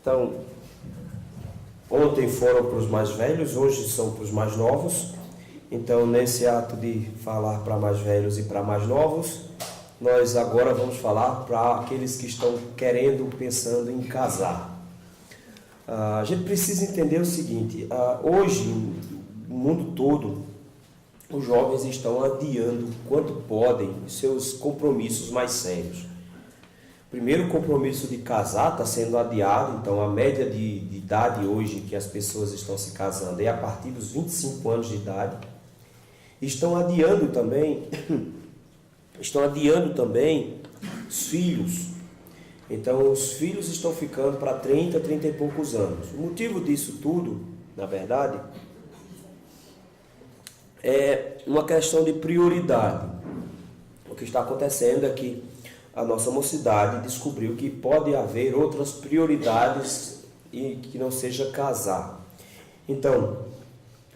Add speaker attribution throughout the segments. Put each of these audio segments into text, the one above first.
Speaker 1: Então, ontem foram para os mais velhos, hoje são para os mais novos. Então, nesse ato de falar para mais velhos e para mais novos, nós agora vamos falar para aqueles que estão querendo, pensando em casar. A gente precisa entender o seguinte, hoje, no mundo todo, os jovens estão adiando, quanto podem, seus compromissos mais sérios. O primeiro compromisso de casar está sendo adiado, então a média de idade hoje que as pessoas estão se casando é a partir dos 25 anos de idade. Estão adiando também os filhos. Então os filhos estão ficando para 30 e poucos anos. O motivo disso tudo, na verdade, é uma questão de prioridade. O que está acontecendo é que a nossa mocidade descobriu que pode haver outras prioridades e que não seja casar. Então,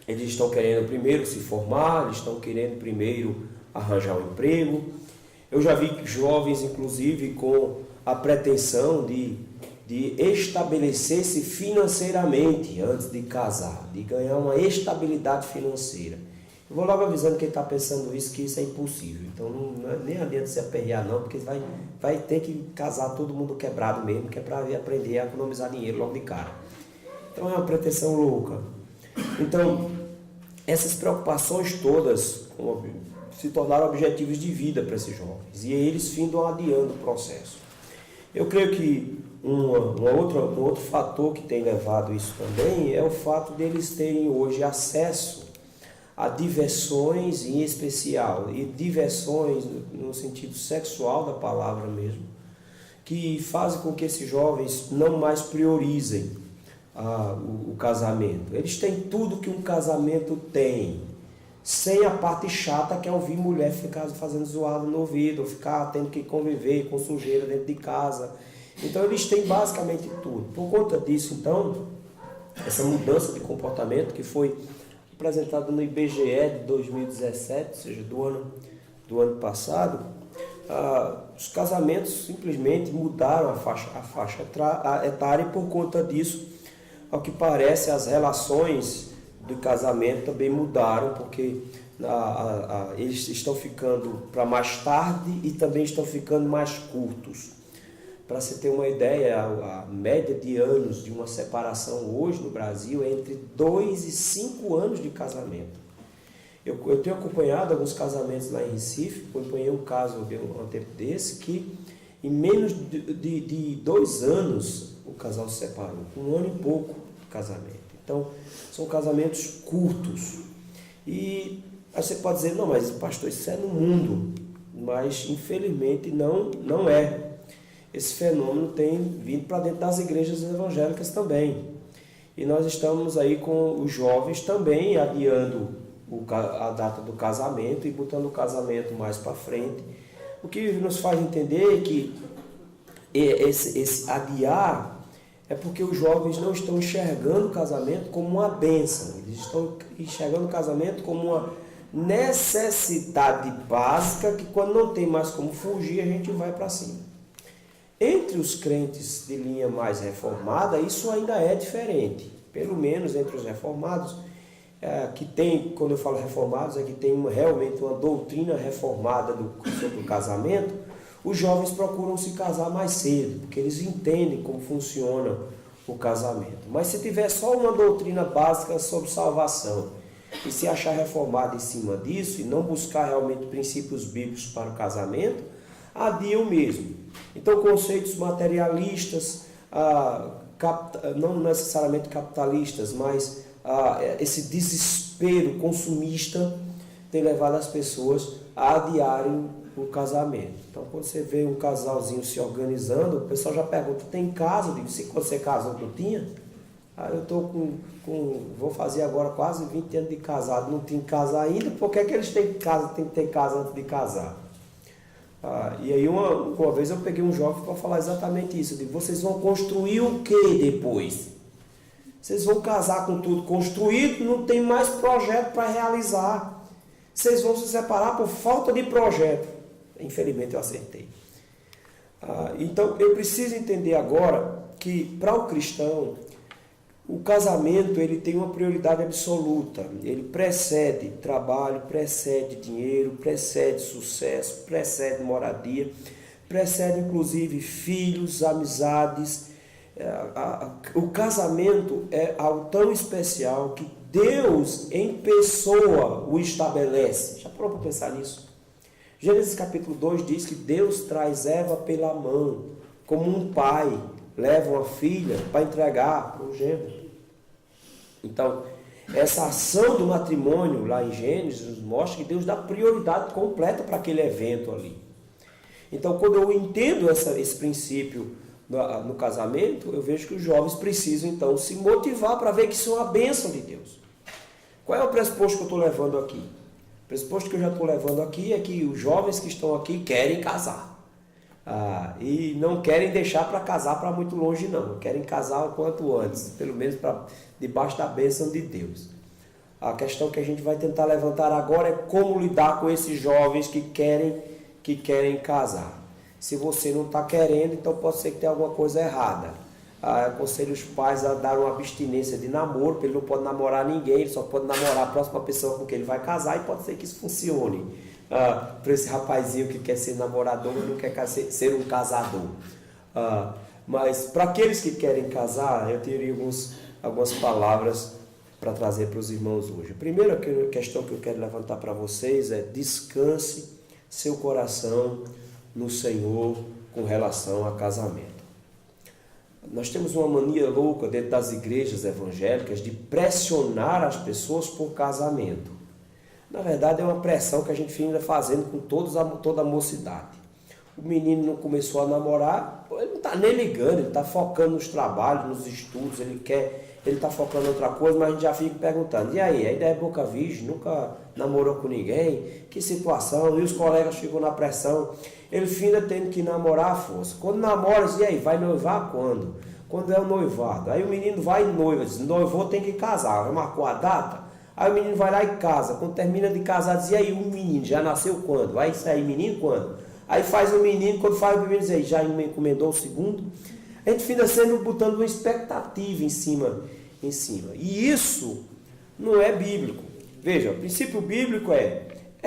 Speaker 1: eles estão querendo primeiro se formar, eles estão querendo primeiro arranjar um emprego. Eu já vi jovens, inclusive, com a pretensão de estabelecer-se financeiramente antes de casar, de ganhar uma estabilidade financeira. Eu vou logo avisando quem está pensando isso, que isso é impossível. Então, nem adianta se aperrear não, porque vai ter que casar todo mundo quebrado mesmo, que é para aprender a economizar dinheiro logo de cara. Então, é uma pretensão louca. Então, essas preocupações todas se tornaram objetivos de vida para esses jovens. E eles findam adiando o processo. Eu creio que um outro fator que tem levado isso também é o fato deles terem hoje acesso a diversões em especial, e diversões no sentido sexual da palavra mesmo, que fazem com que esses jovens não mais priorizem o casamento. Eles têm tudo que um casamento tem, sem a parte chata que é ouvir mulher ficar fazendo zoada no ouvido, ou ficar tendo que conviver com sujeira dentro de casa. Então eles têm basicamente tudo. Por conta disso, então, essa mudança de comportamento que foi apresentado no IBGE de 2017, ou seja, do ano passado, os casamentos simplesmente mudaram a faixa etária e por conta disso, ao que parece, as relações do casamento também mudaram, porque eles estão ficando para mais tarde e também estão ficando mais curtos. Para você ter uma ideia, a média de anos de uma separação hoje no Brasil é entre 2 e 5 anos de casamento. Eu tenho acompanhado alguns casamentos lá em Recife, acompanhei um caso há um tempo desse, que em menos de 2 anos o casal se separou, 1 ano e pouco de casamento. Então, são casamentos curtos. E aí você pode dizer, não, mas pastor, isso é no mundo. Mas, infelizmente, não é. Esse fenômeno tem vindo para dentro das igrejas evangélicas também. E nós estamos aí com os jovens também adiando a data do casamento e botando o casamento mais para frente. O que nos faz entender que esse adiar é porque os jovens não estão enxergando o casamento como uma bênção. Eles estão enxergando o casamento como uma necessidade básica que quando não tem mais como fugir, a gente vai para cima. Entre os crentes de linha mais reformada, isso ainda é diferente. Pelo menos entre os reformados, que tem, quando eu falo reformados, é que tem realmente uma doutrina reformada sobre o casamento, os jovens procuram se casar mais cedo, porque eles entendem como funciona o casamento. Mas se tiver só uma doutrina básica sobre salvação, e se achar reformado em cima disso, e não buscar realmente princípios bíblicos para o casamento, adiam mesmo. Então, conceitos materialistas, não necessariamente capitalistas, mas esse desespero consumista tem levado as pessoas a adiarem o casamento. Então, quando você vê um casalzinho se organizando, o pessoal já pergunta, tem casa? Eu digo, se quando você casou, não tinha? Eu estou vou fazer agora quase 20 anos de casado, não tinha casa ainda, por que eles têm que ter casa antes de casar? E aí uma vez eu peguei um jovem para falar exatamente isso. Eu digo, vocês vão construir o que depois? Vocês vão casar com tudo construído, não tem mais projeto para realizar. Vocês vão se separar por falta de projeto. Infelizmente eu acertei. Então eu preciso entender agora que para o cristão, o casamento ele tem uma prioridade absoluta. Ele precede trabalho, precede dinheiro, precede sucesso, precede moradia, precede inclusive filhos, amizades. O casamento é algo tão especial que Deus em pessoa o estabelece. Já parou para pensar nisso? Gênesis capítulo 2 diz que Deus traz Eva pela mão, como um pai leva uma filha para entregar para o genro. Então, essa ação do matrimônio lá em Gênesis mostra que Deus dá prioridade completa para aquele evento ali. Então, quando eu entendo esse princípio no casamento, eu vejo que os jovens precisam então se motivar para ver que isso é uma bênção de Deus. Qual é o pressuposto que eu estou levando aqui? O pressuposto que eu já estou levando aqui é que os jovens que estão aqui querem casar. E não querem deixar para casar para muito longe não. Querem casar o quanto antes, pelo menos debaixo da bênção de Deus. A questão que a gente vai tentar levantar agora é como lidar com esses jovens que querem casar. Se você não está querendo, então pode ser que tenha alguma coisa errada. Aconselho os pais a dar uma abstinência de namoro, porque ele não pode namorar ninguém, ele só pode namorar a próxima pessoa com quem ele vai casar, e pode ser que isso funcione. Para esse rapazinho que quer ser namorador, mas não quer ser um casador. Mas para aqueles que querem casar, eu teria algumas palavras para trazer para os irmãos hoje. A primeira questão que eu quero levantar para vocês é: descanse seu coração no Senhor com relação a casamento. Nós temos uma mania louca dentro das igrejas evangélicas de pressionar as pessoas por casamento. Na verdade, é uma pressão que a gente fica fazendo com toda a mocidade. O menino não começou a namorar, ele não está nem ligando, ele está focando nos trabalhos, nos estudos, ele está focando em outra coisa, mas a gente já fica perguntando: e aí, ainda é boca virgem, nunca namorou com ninguém? Que situação? E os colegas ficam na pressão. Ele finda tendo que namorar à força. Quando namora, e aí, vai noivar quando? Quando é o noivado? Aí o menino vai e noiva, diz: noivou, tem que casar, marcou a data? Aí o menino vai lá e casa. Quando termina de casar, diz: e aí, o menino já nasceu quando? Vai sair menino quando? Aí faz o menino, quando faz o menino, diz: aí, já encomendou o segundo? A gente fica sendo botando uma expectativa em cima. E isso não é bíblico. Veja, o princípio bíblico é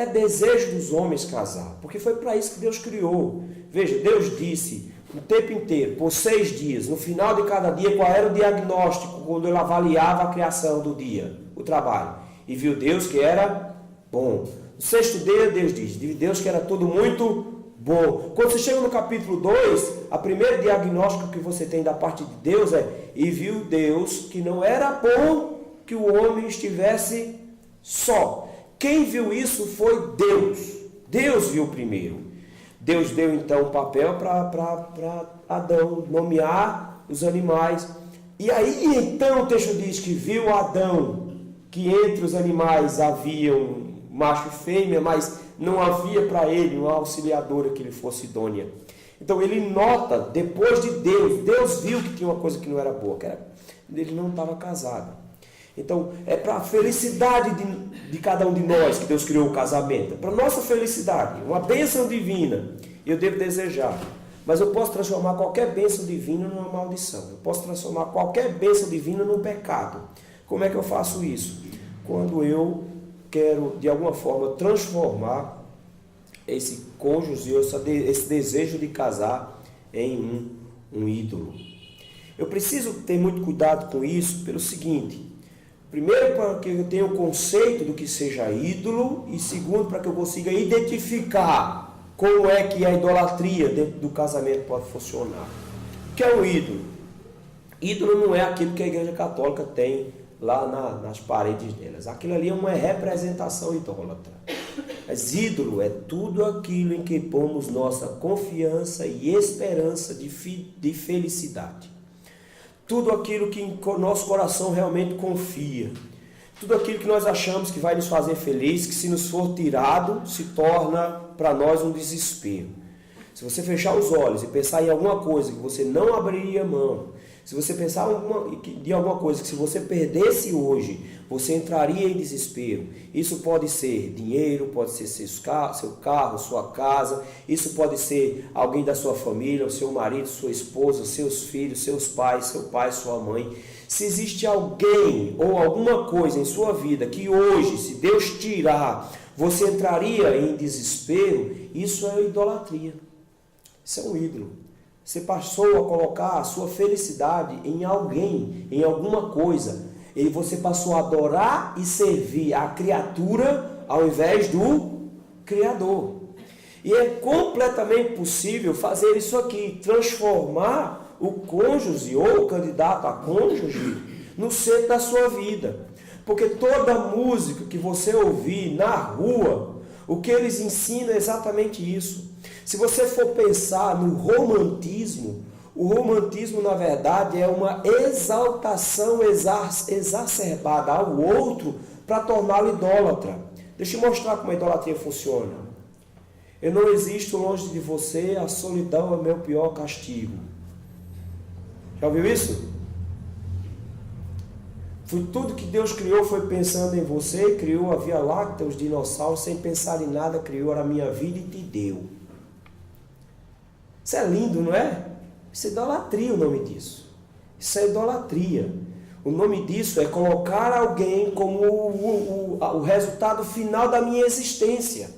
Speaker 1: desejo dos homens casar, porque foi para isso que Deus criou. Veja, Deus disse o tempo inteiro, por 6 dias, no final de cada dia, qual era o diagnóstico quando ele avaliava a criação do dia, o trabalho. E viu Deus que era bom. No 6º dia, Deus diz, viu Deus que era tudo muito bom. Quando você chega no capítulo 2, a primeiro diagnóstico que você tem da parte de Deus é: e viu Deus que não era bom que o homem estivesse só. Quem viu isso foi Deus. Deus viu primeiro. Deus deu então o papel para Adão nomear os animais. E aí então o texto diz que viu Adão que entre os animais haviam macho e fêmea, mas não havia para ele uma auxiliadora que lhe fosse idônea. Então ele nota, depois de Deus viu que tinha uma coisa que não era boa, ele não estava casado. Então é para a felicidade de cada um de nós que Deus criou o casamento, para a nossa felicidade, uma bênção divina, eu devo desejar. Mas eu posso transformar qualquer bênção divina numa maldição, eu posso transformar qualquer bênção divina num pecado. Como é que eu faço isso? Quando eu quero de alguma forma transformar esse cônjuge, esse desejo de casar em um ídolo. Eu preciso ter muito cuidado com isso pelo seguinte: primeiro, para que eu tenha o conceito do que seja ídolo, e segundo, para que eu consiga identificar como é que a idolatria dentro do casamento pode funcionar. O que é um ídolo? Ídolo não é aquilo que a Igreja Católica tem lá nas paredes delas. Aquilo ali é uma representação idólatra. Mas ídolo é tudo aquilo em que pomos nossa confiança e esperança de felicidade. Tudo aquilo que nosso coração realmente confia. Tudo aquilo que nós achamos que vai nos fazer felizes, que se nos for tirado, se torna para nós um desespero. Se você fechar os olhos e pensar em alguma coisa que você não abriria mão, Se você pensar de alguma coisa que se você perdesse hoje, você entraria em desespero. Isso pode ser dinheiro, pode ser seu carro, sua casa. Isso pode ser alguém da sua família, o seu marido, sua esposa, seus filhos, seus pais, seu pai, sua mãe. Se existe alguém ou alguma coisa em sua vida que hoje, se Deus tirar, você entraria em desespero, isso é idolatria. Isso é um ídolo. Você passou a colocar a sua felicidade em alguém, em alguma coisa. E você passou a adorar e servir a criatura ao invés do Criador. E é completamente possível fazer isso aqui, transformar o cônjuge ou o candidato a cônjuge no centro da sua vida. Porque toda música que você ouvir na rua, o que eles ensinam é exatamente isso. Se você for pensar no romantismo, o romantismo, na verdade, é uma exaltação exacerbada ao outro para torná-lo idólatra. Deixa eu mostrar como a idolatria funciona. Eu não existo longe de você, a solidão é meu pior castigo. Já ouviu isso? Tudo que Deus criou foi pensando em você, criou a Via Láctea, os dinossauros, sem pensar em nada, criou a minha vida e te deu. Isso é lindo, não é? Isso é idolatria, o nome disso. Isso é idolatria. O nome disso é colocar alguém como o resultado final da minha existência.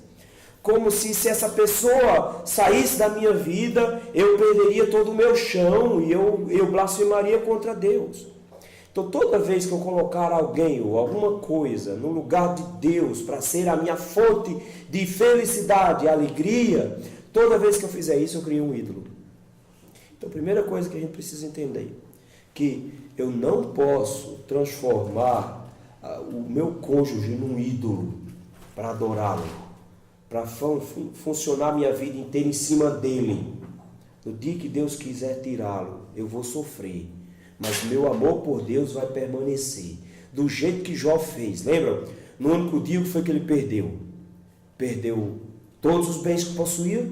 Speaker 1: Como se essa pessoa saísse da minha vida, eu perderia todo o meu chão e eu blasfemaria contra Deus. Então, toda vez que eu colocar alguém ou alguma coisa no lugar de Deus para ser a minha fonte de felicidade e alegria, toda vez que eu fizer isso, eu crio um ídolo. Então, a primeira coisa que a gente precisa entender, que eu não posso transformar o meu cônjuge num ídolo para adorá-lo, para funcionar a minha vida inteira em cima dele. No dia que Deus quiser tirá-lo, eu vou sofrer. Mas meu amor por Deus vai permanecer. Do jeito que Jó fez. Lembram? No único dia que foi que ele perdeu. Perdeu todos os bens que possuía.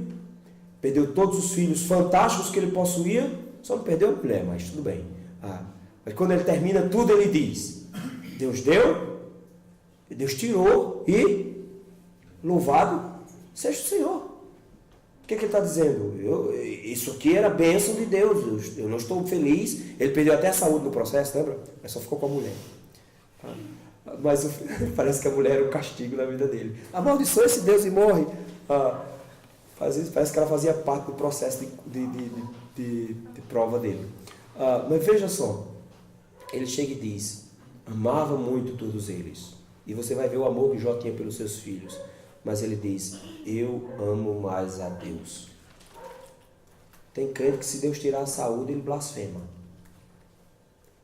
Speaker 1: Perdeu todos os filhos fantásticos que ele possuía. Só não perdeu a mulher, mas tudo bem. Mas quando ele termina tudo, ele diz: Deus deu, Deus tirou e louvado seja o Senhor. O que ele está dizendo? Isso aqui era bênção de Deus. Eu não estou feliz. Ele perdeu até a saúde no processo, lembra? Mas só ficou com a mulher. Mas parece que a mulher era um castigo na vida dele. Amaldiçoa esse Deus e morre. Parece que ela fazia parte do processo de prova dele. Mas veja só. Ele chega e diz: amava muito todos eles. E você vai ver o amor que Jó tinha pelos seus filhos. Mas ele diz: eu amo mais a Deus. Tem crente que se Deus tirar a saúde, ele blasfema.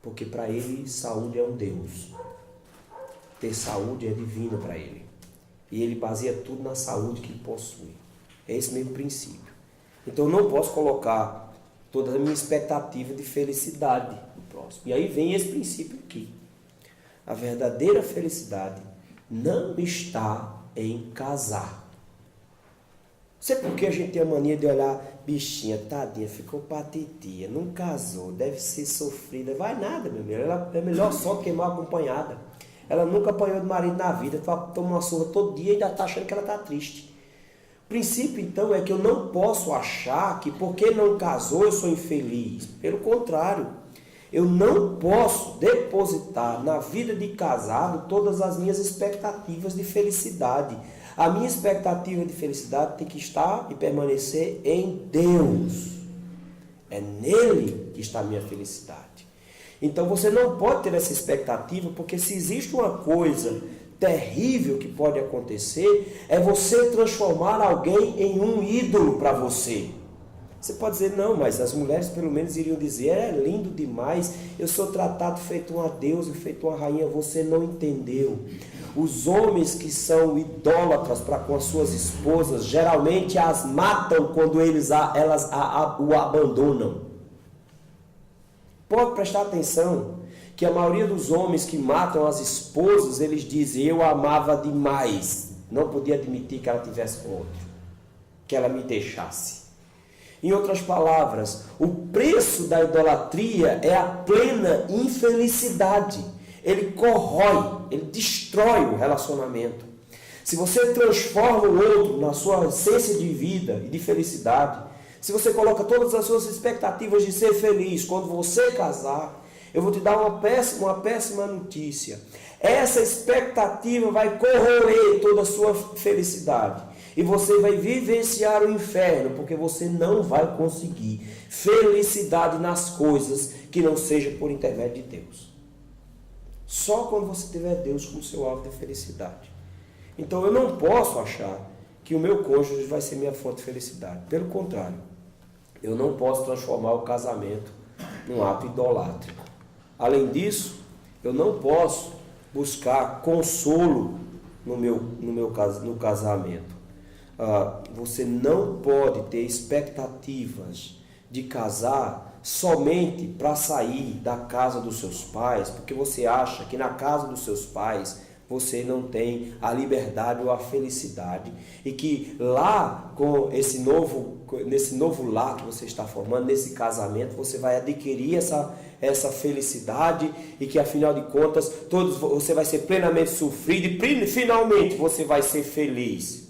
Speaker 1: Porque para ele, saúde é um Deus. Ter saúde é divino para ele. E ele baseia tudo na saúde que ele possui. É esse mesmo princípio. Então eu não posso colocar toda a minha expectativa de felicidade no próximo. E aí vem esse princípio aqui. A verdadeira felicidade não está em casar. Não sei por que a gente tem a mania de olhar, bichinha, tadinha, ficou patitia, não casou, deve ser sofrida. Vai nada, meu amigo. Ela é melhor só do que mal acompanhada. Ela nunca apanhou de marido na vida, toma uma surra todo dia e ainda está achando que ela está triste. O princípio, então, é que eu não posso achar que porque não casou eu sou infeliz. Pelo contrário, eu não posso depositar na vida de casado todas as minhas expectativas de felicidade. A minha expectativa de felicidade tem que estar e permanecer em Deus. É nele que está a minha felicidade. Então você não pode ter essa expectativa, porque se existe uma coisa terrível que pode acontecer, é você transformar alguém em um ídolo para você. Você pode dizer: não, mas as mulheres pelo menos iriam dizer: é lindo demais, eu sou tratado feito uma deusa, feito uma rainha. Você não entendeu. Os homens que são idólatras para com as suas esposas, geralmente as matam quando elas o abandonam. Pode prestar atenção que a maioria dos homens que matam as esposas, eles dizem: eu a amava demais, não podia admitir que ela tivesse com outro, que ela me deixasse. Em outras palavras, o preço da idolatria é a plena infelicidade. Ele corrói, ele destrói o relacionamento. Se você transforma o outro na sua essência de vida e de felicidade, se você coloca todas as suas expectativas de ser feliz quando você casar, eu vou te dar uma péssima notícia. Essa expectativa vai corroer toda a sua felicidade. E você vai vivenciar o inferno, porque você não vai conseguir felicidade nas coisas que não seja por intermédio de Deus. Só quando você tiver Deus como seu alvo de felicidade. Então eu não posso achar que o meu cônjuge vai ser minha fonte de felicidade. Pelo contrário, eu não posso transformar o casamento num ato idolátrico. Além disso, eu não posso buscar consolo no casamento. Você não pode ter expectativas de casar somente para sair da casa dos seus pais, porque você acha que na casa dos seus pais você não tem a liberdade ou a felicidade, e que lá, nesse novo lar que você está formando, nesse casamento, você vai adquirir essa felicidade, e que afinal de contas você vai ser plenamente sofrido e finalmente você vai ser feliz.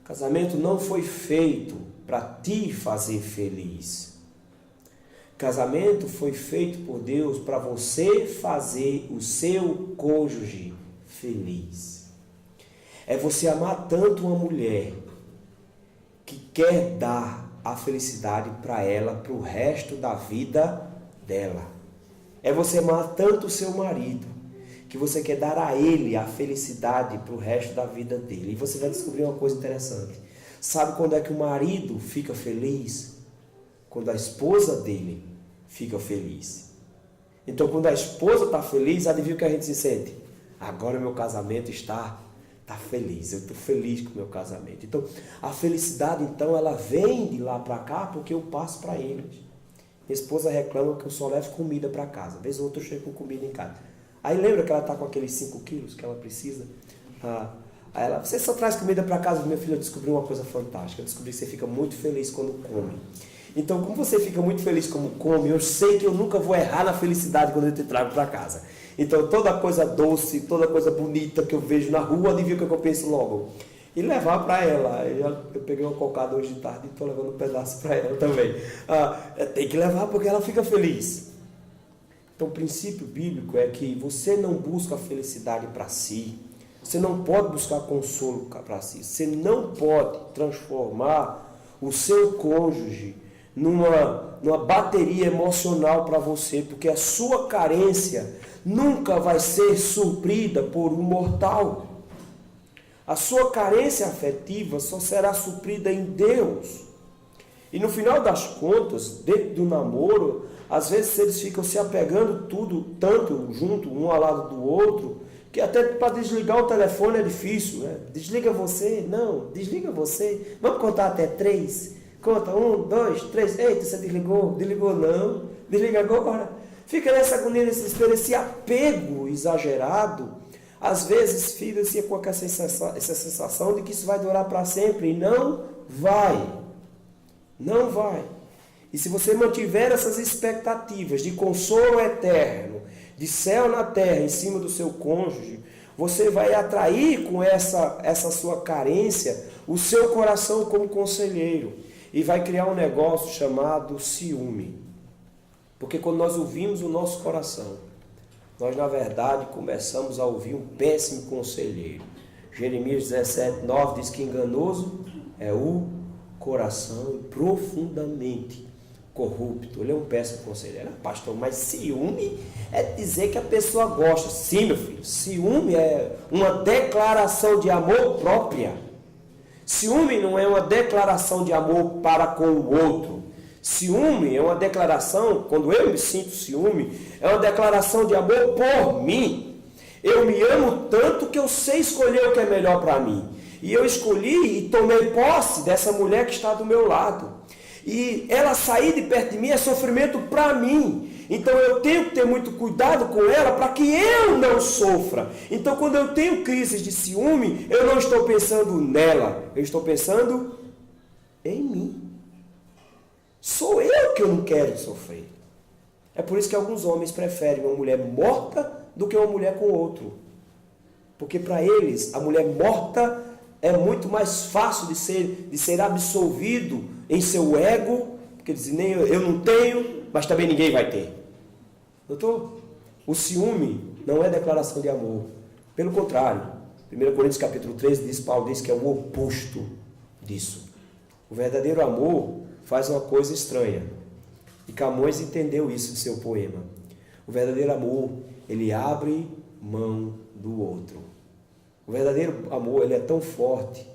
Speaker 1: O casamento não foi feito para te fazer feliz. Casamento foi feito por Deus para você fazer o seu cônjuge feliz. É você amar tanto uma mulher que quer dar a felicidade para ela, para o resto da vida dela. É você amar tanto o seu marido que você quer dar a ele a felicidade para o resto da vida dele. E você vai descobrir uma coisa interessante. Sabe quando é que o marido fica feliz? Quando a esposa dele fica feliz. Então, quando a esposa está feliz, adivinha o que a gente se sente? Agora meu casamento está feliz. Eu estou feliz com o meu casamento. Então, a felicidade, então, ela vem de lá para cá porque eu passo para eles. Minha esposa reclama que eu só levo comida para casa. Vez ou outra eu chego com comida em casa. Aí lembra que ela está com aqueles 5 quilos que ela precisa? Aí ela, você só traz comida para casa? Meu filho, eu descobri uma coisa fantástica. Eu descobri que você fica muito feliz quando come. Então, como você fica muito feliz como come, eu sei que eu nunca vou errar na felicidade quando eu te trago para casa. Então, toda coisa doce, toda coisa bonita que eu vejo na rua, adivinha o que eu penso logo? E levar para ela. Eu peguei uma cocada hoje de tarde e estou levando um pedaço para ela também. Tem que levar porque ela fica feliz. Então, o princípio bíblico é que você não busca a felicidade para si. Você não pode buscar consolo para si. Você não pode transformar o seu cônjuge numa bateria emocional para você, porque a sua carência nunca vai ser suprida por um mortal. A sua carência afetiva só será suprida em Deus. E no final das contas, dentro do namoro, às vezes eles ficam se apegando tanto junto, um ao lado do outro, que até para desligar o telefone é difícil, né? Desliga você, não, desliga você. Vamos contar até 3? Conta 1, 2, 3. Eita, você desligou? Desligou não. Desliga agora. Fica nessa agonia, nesse desespero, esse apego exagerado. Às vezes fica-se com essa sensação de que isso vai durar para sempre. E não vai. Não vai. E se você mantiver essas expectativas de consolo eterno, de céu na terra em cima do seu cônjuge, você vai atrair com essa sua carência o seu coração como conselheiro. E vai criar um negócio chamado ciúme. Porque quando nós ouvimos o nosso coração, nós na verdade começamos a ouvir um péssimo conselheiro. Jeremias 17:9 diz que enganoso é o coração profundamente corrupto. Ele é um péssimo conselheiro. Pastor, mas ciúme é dizer que a pessoa gosta. Sim, meu filho. Ciúme é uma declaração de amor própria. Ciúme não é uma declaração de amor para com o outro. Ciúme é uma declaração, quando eu me sinto ciúme, é uma declaração de amor por mim. Eu me amo tanto que eu sei escolher o que é melhor para mim. E eu escolhi e tomei posse dessa mulher que está do meu lado. E ela sair de perto de mim é sofrimento para mim. Então eu tenho que ter muito cuidado com ela para que eu não sofra. Então quando eu tenho crises de ciúme, eu não estou pensando nela, eu estou pensando em mim. Sou eu que eu não quero sofrer. É por isso que alguns homens preferem uma mulher morta do que uma mulher com outro. Porque para eles, a mulher morta é muito mais fácil de ser absolvido em seu ego, porque eles dizem, nem eu não tenho, mas também ninguém vai ter. Doutor, o ciúme não é declaração de amor. Pelo contrário, 1 Coríntios capítulo 13, Paulo diz que é o oposto disso. O verdadeiro amor faz uma coisa estranha. E Camões entendeu isso em seu poema. O verdadeiro amor, ele abre mão do outro. O verdadeiro amor, ele é tão forte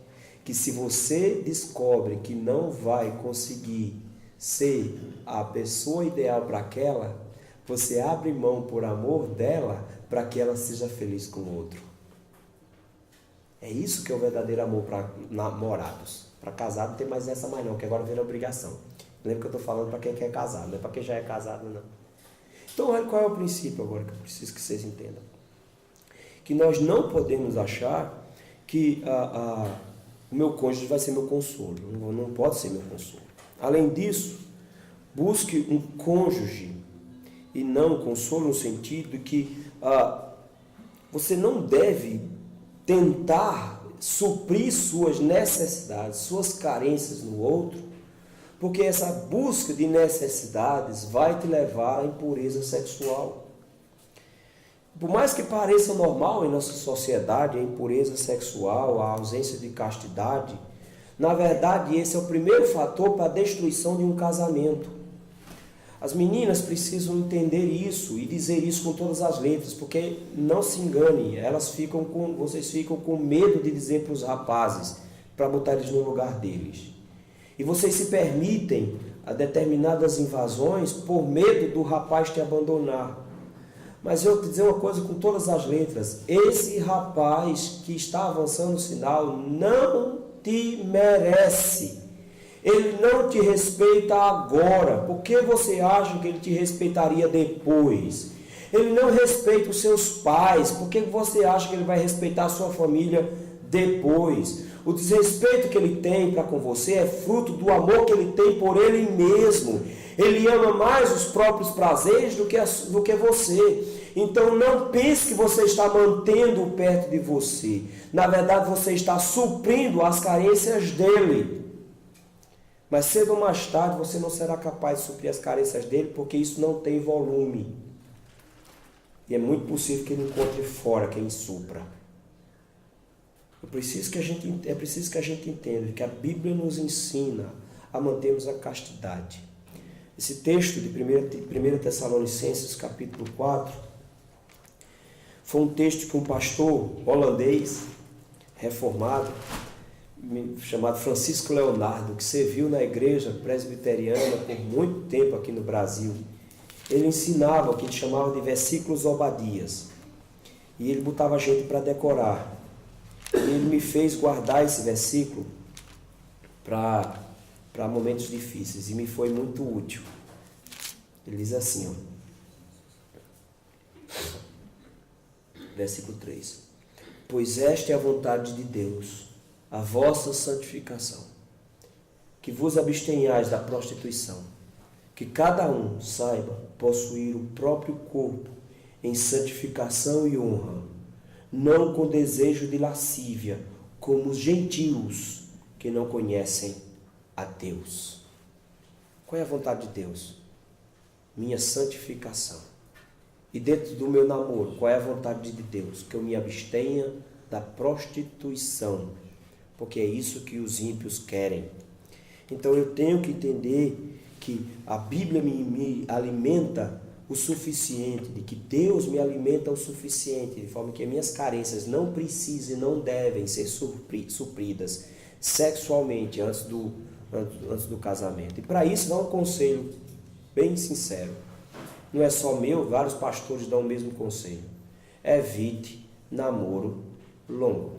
Speaker 1: que se você descobre que não vai conseguir ser a pessoa ideal para aquela, você abre mão por amor dela para que ela seja feliz com o outro. É isso que é o verdadeiro amor para namorados. Para casado não tem mais essa mais não, que agora vira obrigação. Lembra que eu estou falando para quem quer casar, não é para quem já é casado não. Então olha qual é o princípio agora que eu preciso que vocês entendam. Que nós não podemos achar que o meu cônjuge vai ser meu consolo. Não pode ser meu consolo. Além disso, busque um cônjuge e não consolo no sentido que você não deve tentar suprir suas necessidades, suas carências no outro, porque essa busca de necessidades vai te levar à impureza sexual. Por mais que pareça normal em nossa sociedade a impureza sexual, a ausência de castidade, na verdade esse é o primeiro fator para a destruição de um casamento. As meninas precisam entender isso e dizer isso com todas as letras, porque não se engane, vocês ficam com medo de dizer para os rapazes, para botar eles no lugar deles. E vocês se permitem a determinadas invasões por medo do rapaz te abandonar. Mas eu vou te dizer uma coisa com todas as letras, esse rapaz que está avançando o sinal não te merece. Ele não te respeita agora. Por que você acha que ele te respeitaria depois? Ele não respeita os seus pais. Por que você acha que ele vai respeitar a sua família depois? O desrespeito que ele tem para com você é fruto do amor que ele tem por ele mesmo. Ele ama mais os próprios prazeres do que você. Então não pense que você está mantendo-o perto de você. Na verdade, você está suprindo as carências dele. Mas cedo ou mais tarde você não será capaz de suprir as carências dele, porque isso não tem volume. E é muito possível que ele encontre fora quem supra. É preciso que a gente entenda que a Bíblia nos ensina a mantermos a castidade. Esse texto de 1 Tessalonicenses, capítulo 4, foi um texto que um pastor holandês, reformado, chamado Francisco Leonardo, que serviu na igreja presbiteriana por muito tempo aqui no Brasil. Ele ensinava o que ele chamava de versículos Obadias. E ele botava a gente para decorar. E ele me fez guardar esse versículo para momentos difíceis. E me foi muito útil. Ele diz assim, versículo 3. Pois esta é a vontade de Deus, a vossa santificação, que vos abstenhais da prostituição, que cada um saiba possuir o próprio corpo em santificação e honra, não com desejo de lascívia, como os gentios que não conhecem a Deus. Qual é a vontade de Deus? Minha santificação. E dentro do meu namoro, qual é a vontade de Deus? Que eu me abstenha da prostituição, porque é isso que os ímpios querem. Então eu tenho que entender que a Bíblia me alimenta o suficiente, de que Deus me alimenta o suficiente, de forma que minhas carências não precisam e não devem ser supridas sexualmente antes do casamento. E para isso dá um conselho bem sincero. Não é só meu, vários pastores dão o mesmo conselho. Evite namoro longo.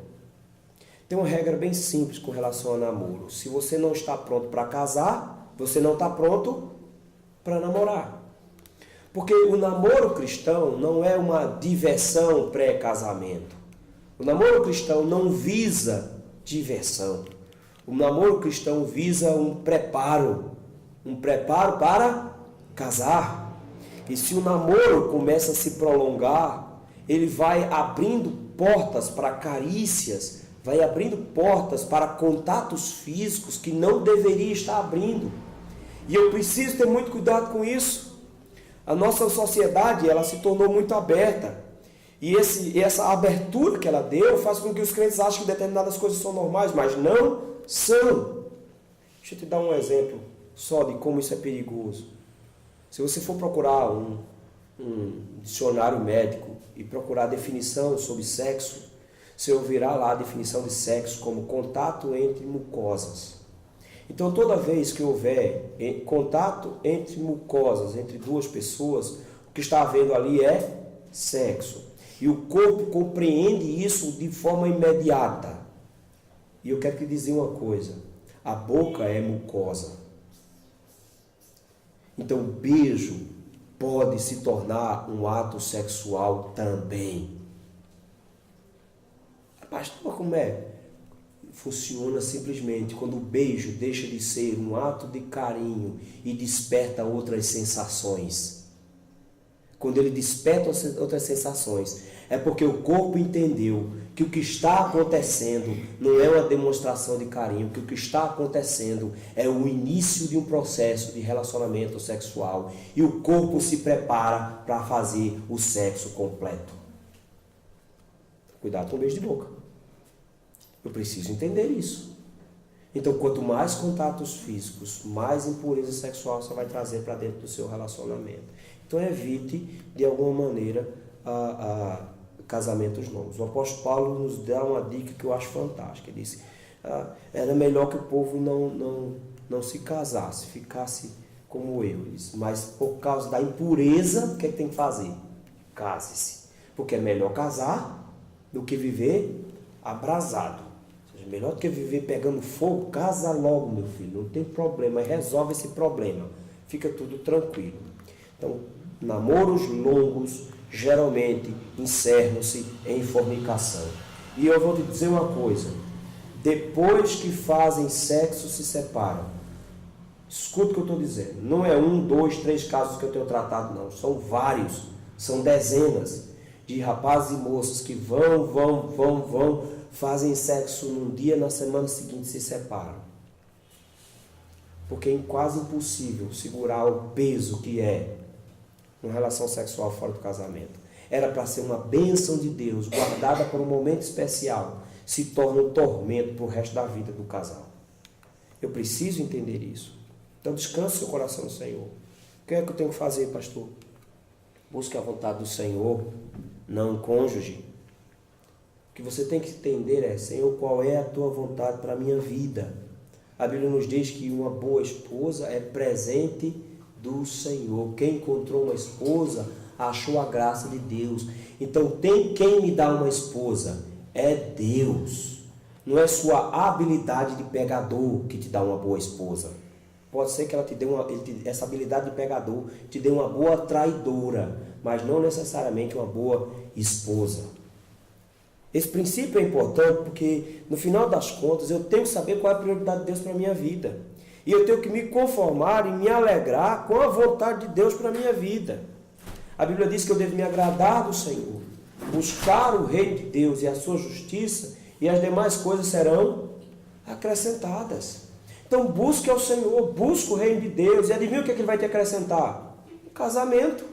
Speaker 1: Tem uma regra bem simples com relação ao namoro. Se você não está pronto para casar, você não está pronto para namorar. Porque o namoro cristão não é uma diversão pré-casamento. O namoro cristão não visa diversão. O namoro cristão visa um preparo para casar. E se o namoro começa a se prolongar, ele vai abrindo portas para carícias, vai abrindo portas para contatos físicos que não deveria estar abrindo. E eu preciso ter muito cuidado com isso. A nossa sociedade, ela se tornou muito aberta. E essa abertura que ela deu faz com que os crentes achem que determinadas coisas são normais, mas não são. Deixa eu te dar um exemplo só de como isso é perigoso. Se você for procurar um dicionário médico e procurar definição sobre sexo, você ouvirá lá a definição de sexo como contato entre mucosas. Então, toda vez que houver contato entre mucosas, entre duas pessoas, o que está havendo ali é sexo. E o corpo compreende isso de forma imediata. E eu quero te dizer uma coisa: a boca é mucosa. Então, o beijo pode se tornar um ato sexual também. Pastor, como é? Funciona simplesmente quando o beijo deixa de ser um ato de carinho e desperta outras sensações. Quando ele desperta outras sensações, é porque o corpo entendeu que o que está acontecendo não é uma demonstração de carinho, que o que está acontecendo é o início de um processo de relacionamento sexual e o corpo se prepara para fazer o sexo completo. Cuidado com o beijo de boca. Eu preciso entender isso. Então, quanto mais contatos físicos, mais impureza sexual você vai trazer para dentro do seu relacionamento. Então, evite, de alguma maneira, casamentos longos. O apóstolo Paulo nos dá uma dica que eu acho fantástica. Ele disse, era melhor que o povo não se casasse, ficasse como eu. Ele disse, mas por causa da impureza, o que é que tem que fazer? Case-se. Porque é melhor casar do que viver abrasado. Ou seja, melhor do que viver pegando fogo, casa logo, meu filho. Não tem problema, resolve esse problema. Fica tudo tranquilo. Então, namoros longos geralmente encerram-se em fornicação. E eu vou te dizer uma coisa: depois que fazem sexo, se separam. Escuta o que eu estou dizendo. Não é 1, 2, 3 casos que eu tenho tratado, não. São vários, são dezenas de rapazes e moças que vão, fazem sexo num dia, na semana seguinte se separam. Porque é quase impossível segurar o peso que é uma relação sexual fora do casamento. Era para ser uma bênção de Deus, guardada por um momento especial, se torna um tormento para o resto da vida do casal. Eu preciso entender isso. Então descanse seu coração no Senhor. O que é que eu tenho que fazer, pastor? Busque a vontade do Senhor, não o cônjuge. O que você tem que entender é, Senhor, qual é a tua vontade para a minha vida? A Bíblia nos diz que uma boa esposa é presente do Senhor. Quem encontrou uma esposa, achou a graça de Deus. Então, tem quem me dá uma esposa? É Deus. Não é sua habilidade de pegador que te dá uma boa esposa. Pode ser que ela te dê essa habilidade de pegador te dê uma boa traidora, mas não necessariamente uma boa esposa. Esse princípio é importante porque, no final das contas, eu tenho que saber qual é a prioridade de Deus para a minha vida. E eu tenho que me conformar e me alegrar com a vontade de Deus para a minha vida. A Bíblia diz que eu devo me agradar do Senhor, buscar o reino de Deus e a sua justiça, e as demais coisas serão acrescentadas. Então busque ao Senhor, busque o reino de Deus, e adivinha o que Ele vai te acrescentar? Um casamento.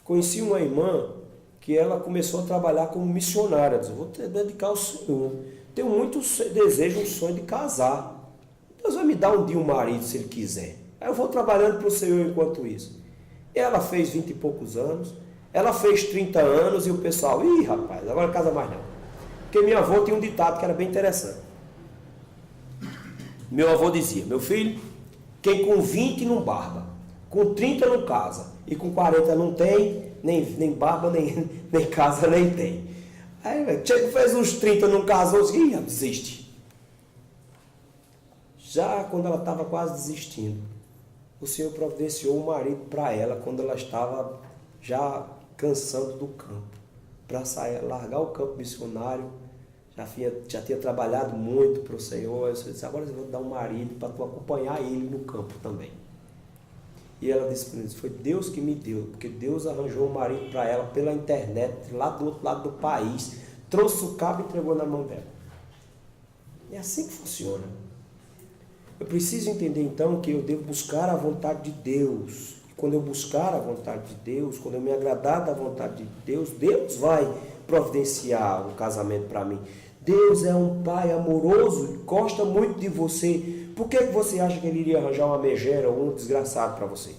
Speaker 1: Conheci uma irmã que ela começou a trabalhar como missionária. Diz, eu vou te dedicar ao Senhor. Tenho muito desejo, um sonho de casar. Deus vai me dar um dia um marido, se Ele quiser. Aí eu vou trabalhando para o Senhor enquanto isso. Ela fez 20 e poucos anos, ela fez 30 anos, e o pessoal, ih rapaz, agora não casa mais não. Porque minha avó tinha um ditado que era bem interessante. Meu avô dizia, meu filho, quem com 20 não barba, com 30 não casa, e com 40 não tem, nem barba, nem casa, nem tem. Aí, fez uns 30, não casou, ih, desiste. Já quando ela estava quase desistindo, o Senhor providenciou um marido para ela quando ela estava já cansando do campo. Para sair, largar o campo missionário, já tinha trabalhado muito para o Senhor. Eu disse, agora eu vou dar um marido para tu acompanhar ele no campo também. E ela disse para mim, foi Deus que me deu, porque Deus arranjou um marido para ela pela internet, lá do outro lado do país, trouxe o cabo e entregou na mão dela. É assim que funciona. Eu preciso entender então que eu devo buscar a vontade de Deus. E quando eu buscar a vontade de Deus, quando eu me agradar da vontade de Deus, Deus vai providenciar um casamento para mim. Deus é um pai amoroso, gosta muito de você. Por que você acha que ele iria arranjar uma megera ou um desgraçado para você?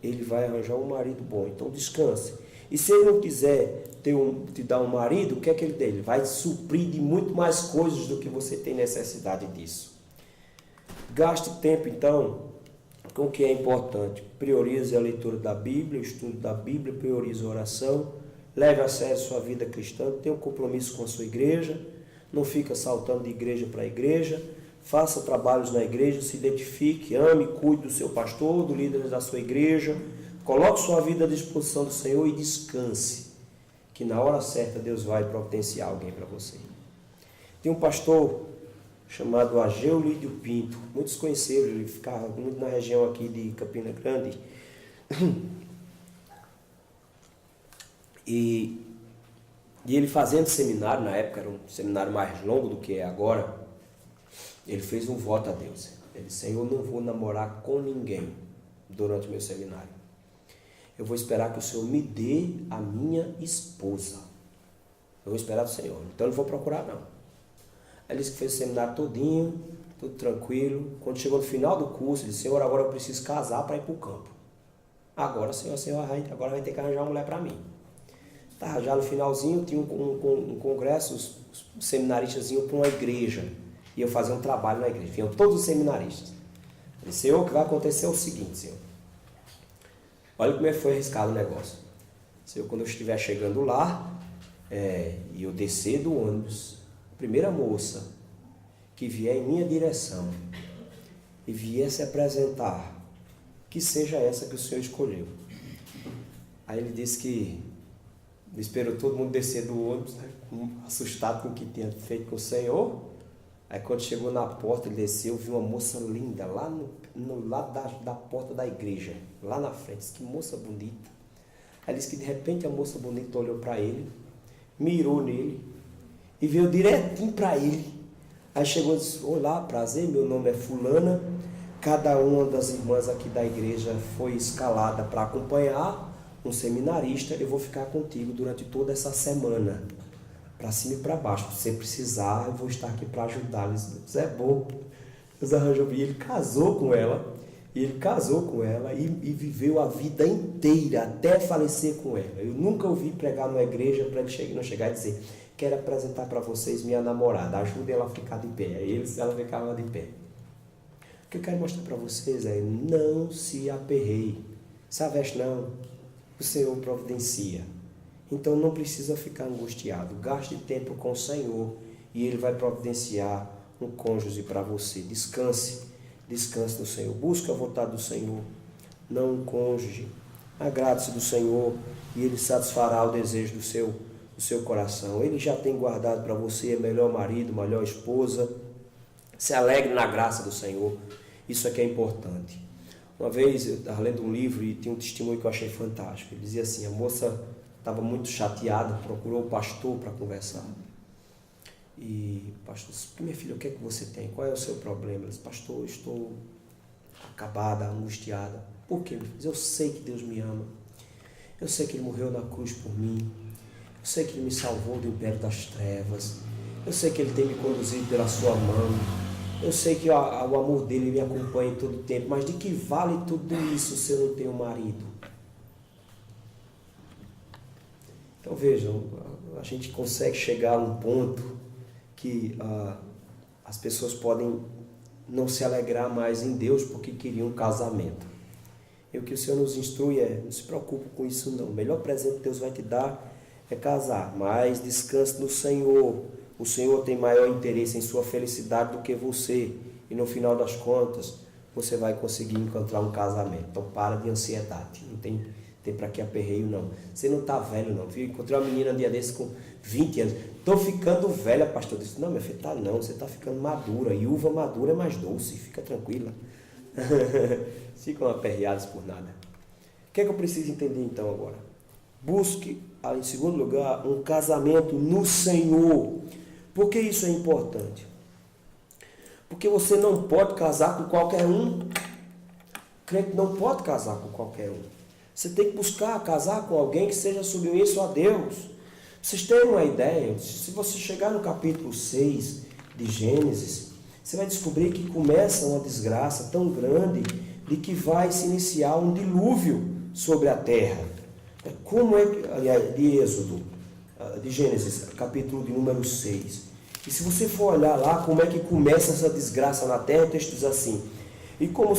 Speaker 1: Ele vai arranjar um marido bom, então descanse. E se ele não quiser te dar um marido, o que é que ele tem? Ele vai suprir de muito mais coisas do que você tem necessidade disso. Gaste tempo, então, com o que é importante. Priorize a leitura da Bíblia, o estudo da Bíblia, priorize a oração, leve a sério sua vida cristã, tenha um compromisso com a sua igreja, não fica saltando de igreja para igreja, faça trabalhos na igreja, se identifique, ame, cuide do seu pastor, do líder da sua igreja, coloque sua vida à disposição do Senhor e descanse, que na hora certa Deus vai providenciar alguém para você. Tem um pastor chamado Ageu Lídio Pinto, muitos conheceram, ele ficava muito na região aqui de Campina Grande, e ele fazendo seminário, na época era um seminário mais longo do que é agora, ele fez um voto a Deus. Ele disse, Senhor, não vou namorar com ninguém durante o meu seminário. Eu vou esperar que o Senhor me dê a minha esposa. Eu vou esperar do Senhor, então eu não vou procurar não. Ele disse que fez o seminário todinho, tudo tranquilo. Quando chegou no final do curso, ele disse, Senhor, agora eu preciso casar para ir para o campo. Agora, Senhor, agora vai ter que arranjar uma mulher para mim. Tá, já no finalzinho tinha um congresso, os seminaristas iam para uma igreja. E eu fazia um trabalho na igreja. Vinham todos os seminaristas. Eu disse, Senhor, o que vai acontecer é o seguinte, Senhor. Olha como é que foi arriscado o negócio. Senhor, quando eu estiver chegando lá, e eu descer do ônibus, a primeira moça que vier em minha direção e vier se apresentar, que seja essa que o Senhor escolheu. Aí ele disse que esperou todo mundo descer do ônibus, né, assustado com o que tinha feito com o Senhor. Aí quando chegou na porta, ele desceu, viu uma moça linda lá no lado da porta da igreja, lá na frente. Disse, que moça bonita. Aí disse que de repente a moça bonita olhou para ele, mirou nele e veio direitinho para ele. Aí chegou e disse, olá, prazer, meu nome é fulana. Cada uma das irmãs aqui da igreja foi escalada para acompanhar um seminarista. Eu vou ficar contigo durante toda essa semana. Para cima e para baixo, se precisar, eu vou estar aqui para ajudar. Isso é bom. Deus arranjou. E ele casou com ela, e viveu a vida inteira, até falecer com ela. Eu nunca ouvi pregar numa igreja para ele não chegar e dizer, quero apresentar para vocês minha namorada, ajude ela a ficar de pé. Aí ela ficava de pé. O que eu quero mostrar para vocês é, não se aperreie. Se aveste não, o Senhor providencia. Então não precisa ficar angustiado. Gaste tempo com o Senhor e Ele vai providenciar um cônjuge para você. Descanse no Senhor. Busque a vontade do Senhor, não um cônjuge. Agrade-se do Senhor e Ele satisfará o desejo do seu coração. Ele já tem guardado para você melhor marido, melhor esposa. Se alegre na graça do Senhor. Isso é que é importante. Uma vez eu estava lendo um livro e tinha um testemunho que eu achei fantástico. Ele dizia assim, a moça estava muito chateada, procurou o pastor para conversar. E o pastor disse, minha filha, o que é que você tem? Qual é o seu problema? Ela disse, pastor, eu estou acabada, angustiada. Por quê? Eu sei que Deus me ama. Eu sei que Ele morreu na cruz por mim. Eu sei que Ele me salvou do império das trevas. Eu sei que Ele tem me conduzido pela sua mão. Eu sei que o amor dEle me acompanha em todo o tempo. Mas de que vale tudo isso se eu não tenho marido? Então vejam, a gente consegue chegar a um ponto que as pessoas podem não se alegrar mais em Deus porque queriam um casamento. E o que o Senhor nos instrui é, não se preocupe com isso não. O melhor presente que Deus vai te dar é casar, mas descanse no Senhor. O Senhor tem maior interesse em sua felicidade do que você. E no final das contas, você vai conseguir encontrar um casamento. Então para de ansiedade, não tem para que aperreio não. Você não está velho não. Eu encontrei uma menina um dia desse com 20 anos. Estou ficando velha, pastor. Eu disse, não, minha filha, tá não, você está ficando madura. E uva madura é mais doce, fica tranquila. Ficam aperreados por nada. O que é que eu preciso entender então agora? Busque, em segundo lugar, um casamento no Senhor. Por que isso é importante? Porque você não pode casar com qualquer um. O crente não pode casar com qualquer um. Você tem que buscar casar com alguém que seja submisso a Deus. Vocês têm uma ideia? Se você chegar no capítulo 6 de Gênesis, você vai descobrir que começa uma desgraça tão grande de que vai se iniciar um dilúvio sobre a terra. Como é que, aliás, de Êxodo, de Gênesis, capítulo de número 6. E se você for olhar lá como é que começa essa desgraça na terra, o texto diz assim: e como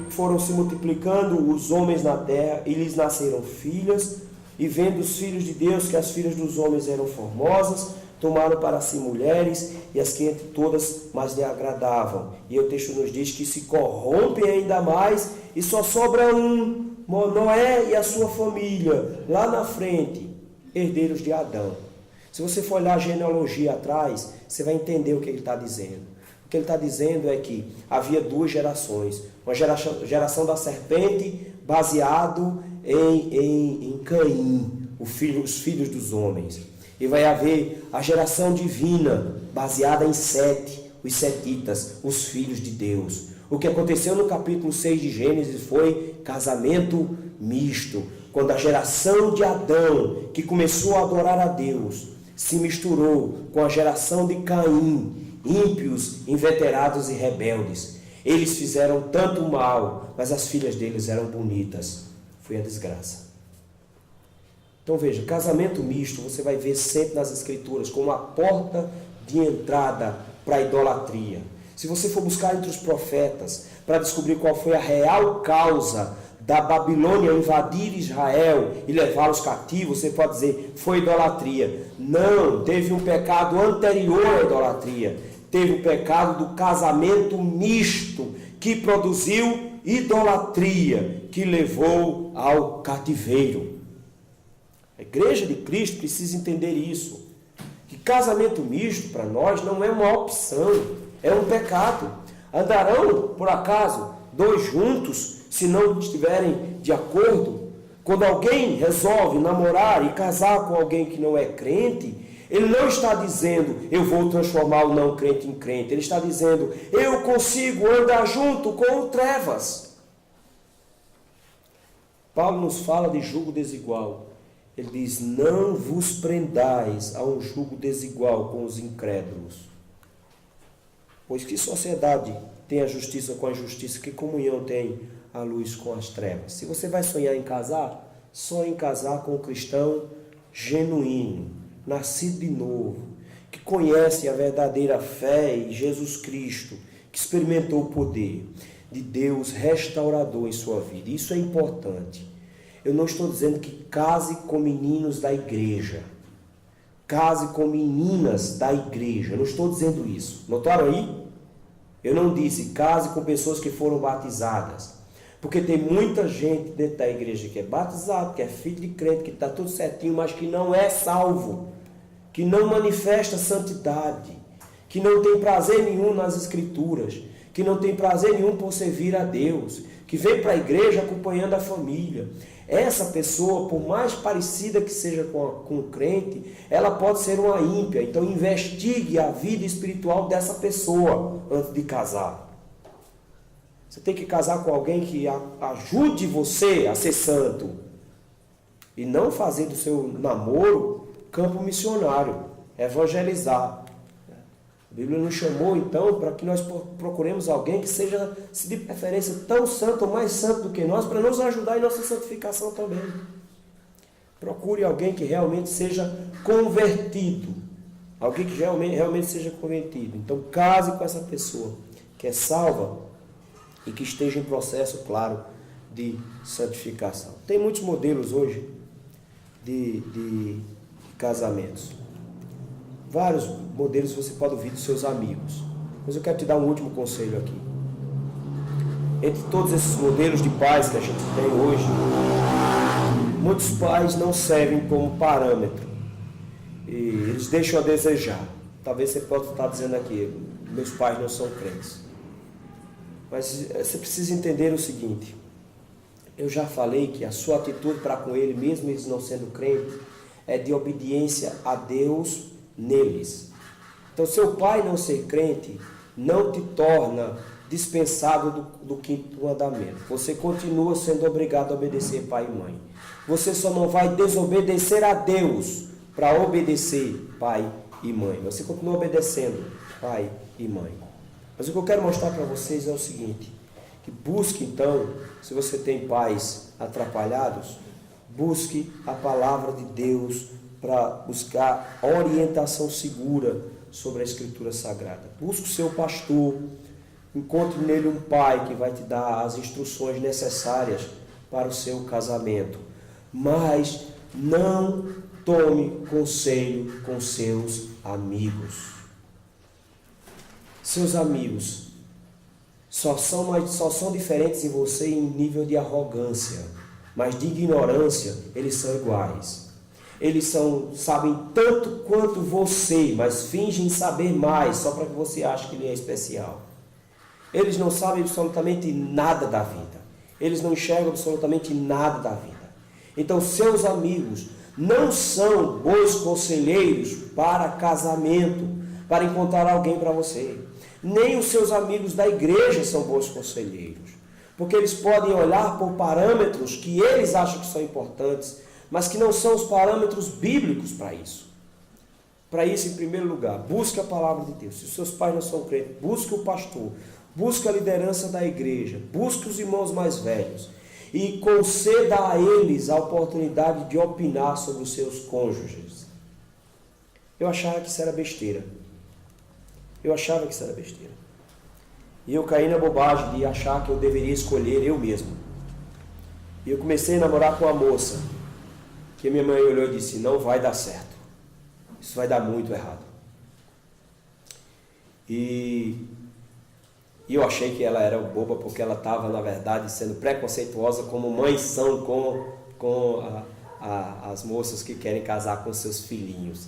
Speaker 1: foram se multiplicando os homens na terra, e lhes nasceram filhas, e vendo os filhos de Deus que as filhas dos homens eram formosas, tomaram para si mulheres, e as que entre todas mais lhe agradavam. E o texto nos diz que se corrompem ainda mais, e só sobra um, Noé e a sua família, lá na frente, herdeiros de Adão. Se você for olhar a genealogia atrás, você vai entender o que ele está dizendo. O que ele está dizendo é que havia duas gerações. Uma geração da serpente, baseado em Caim, os filhos dos homens. E vai haver a geração divina, baseada em Sete, os setitas, os filhos de Deus. O que aconteceu no capítulo 6 de Gênesis foi casamento misto. Quando a geração de Adão, que começou a adorar a Deus, se misturou com a geração de Caim, ímpios, inveterados e rebeldes. Eles fizeram tanto mal, mas as filhas deles eram bonitas. Foi a desgraça. Então veja, casamento misto você vai ver sempre nas Escrituras como a porta de entrada para a idolatria. Se você for buscar entre os profetas para descobrir qual foi a real causa da Babilônia invadir Israel e levá-los cativos, você pode dizer, foi idolatria. Não, teve um pecado anterior à idolatria. Teve o pecado do casamento misto, que produziu idolatria, que levou ao cativeiro. A Igreja de Cristo precisa entender isso. Que casamento misto, para nós, não é uma opção, é um pecado. Andarão, por acaso, dois juntos, se não estiverem de acordo? Quando alguém resolve namorar e casar com alguém que não é crente, ele não está dizendo, eu vou transformar o não crente em crente. Ele está dizendo, eu consigo andar junto com o trevas. Paulo nos fala de jugo desigual. Ele diz, não vos prendais a um jugo desigual com os incrédulos. Pois que sociedade tem a justiça com a injustiça? Que comunhão tem a luz com as trevas? Se você vai sonhar em casar, sonhe em casar com um cristão genuíno, nascido de novo, que conhece a verdadeira fé em Jesus Cristo, que experimentou o poder de Deus restaurador em sua vida. Isso é importante. Eu não estou dizendo que case com meninos da igreja. Case com meninas da igreja. Eu não estou dizendo isso. Notaram aí? Eu não disse case com pessoas que foram batizadas. Porque tem muita gente dentro da igreja que é batizado, que é filho de crente, que está tudo certinho, mas que não é salvo. Que não manifesta santidade. Que não tem prazer nenhum nas escrituras. Que não tem prazer nenhum por servir a Deus. Que vem para a igreja acompanhando a família. Essa pessoa, por mais parecida que seja com o crente, ela pode ser uma ímpia. Então investigue a vida espiritual dessa pessoa antes de casar. Você tem que casar com alguém que ajude você a ser santo. E não fazer do seu namoro campo missionário, evangelizar. A Bíblia nos chamou, então, para que nós procuremos alguém que seja, se de preferência, tão santo ou mais santo do que nós, para nos ajudar em nossa santificação também. Procure alguém que realmente seja convertido. Alguém que realmente seja convertido. Então, case com essa pessoa que é salva e que esteja em processo, claro, de santificação. Tem muitos modelos hoje de casamentos. Vários modelos você pode ouvir dos seus amigos. Mas eu quero te dar um último conselho aqui. Entre todos esses modelos de pais que a gente tem hoje, muitos pais não servem como parâmetro e eles deixam a desejar. Talvez você possa estar dizendo aqui, meus pais não são crentes. Mas você precisa entender o seguinte, eu já falei que a sua atitude para com ele, mesmo eles não sendo crentes, é de obediência a Deus neles. Então, seu pai não ser crente não te torna dispensável do quinto mandamento. Você continua sendo obrigado a obedecer pai e mãe. Você só não vai desobedecer a Deus para obedecer pai e mãe. Você continua obedecendo pai e mãe. Mas o que eu quero mostrar para vocês é o seguinte, que busque então, se você tem pais atrapalhados, busque a palavra de Deus para buscar orientação segura sobre a Escritura Sagrada. Busque o seu pastor, encontre nele um pai que vai te dar as instruções necessárias para o seu casamento. Mas não tome conselho com seus amigos. Seus amigos só são diferentes em você em nível de arrogância, mas de ignorância eles são iguais. Eles sabem tanto quanto você, mas fingem saber mais, só para que você ache que ele é especial. Eles não sabem absolutamente nada da vida. Eles não enxergam absolutamente nada da vida. Então, seus amigos não são bons conselheiros para casamento, para encontrar alguém para você. Nem os seus amigos da igreja são bons conselheiros, porque eles podem olhar por parâmetros que eles acham que são importantes, mas que não são os parâmetros bíblicos para isso. Para isso, em primeiro lugar, busque a palavra de Deus. Se os seus pais não são crentes, busque o pastor, busque a liderança da igreja, busque os irmãos mais velhos e conceda a eles a oportunidade de opinar sobre os seus cônjuges. Eu achava que isso era besteira. E eu caí na bobagem de achar que eu deveria escolher eu mesmo. E eu comecei a namorar com uma moça, que minha mãe olhou e disse, não vai dar certo. Isso vai dar muito errado. E eu achei que ela era boba, porque ela estava, na verdade, sendo preconceituosa, como mães são com as moças que querem casar com seus filhinhos.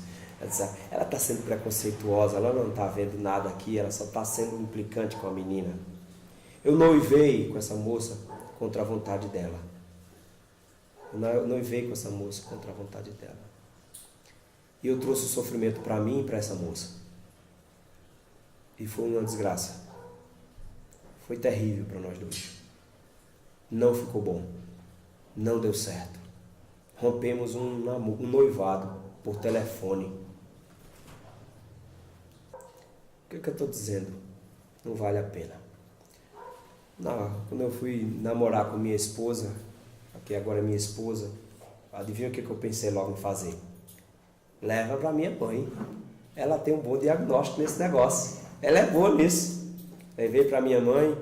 Speaker 1: Ela está sendo preconceituosa, ela não está vendo nada aqui, ela só está sendo implicante com a menina. Eu noivei com essa moça contra a vontade dela. Eu noivei com essa moça contra a vontade dela. E eu trouxe o sofrimento para mim e para essa moça. E foi uma desgraça. Foi terrível para nós dois. Não ficou bom. Não deu certo. Rompemos um noivado por telefone. O que eu estou dizendo? Não vale a pena. Quando eu fui namorar com minha esposa, que agora é minha esposa, adivinha o que eu pensei logo em fazer? Leva para minha mãe. Ela tem um bom diagnóstico nesse negócio. Ela é boa nisso. Levei para minha mãe.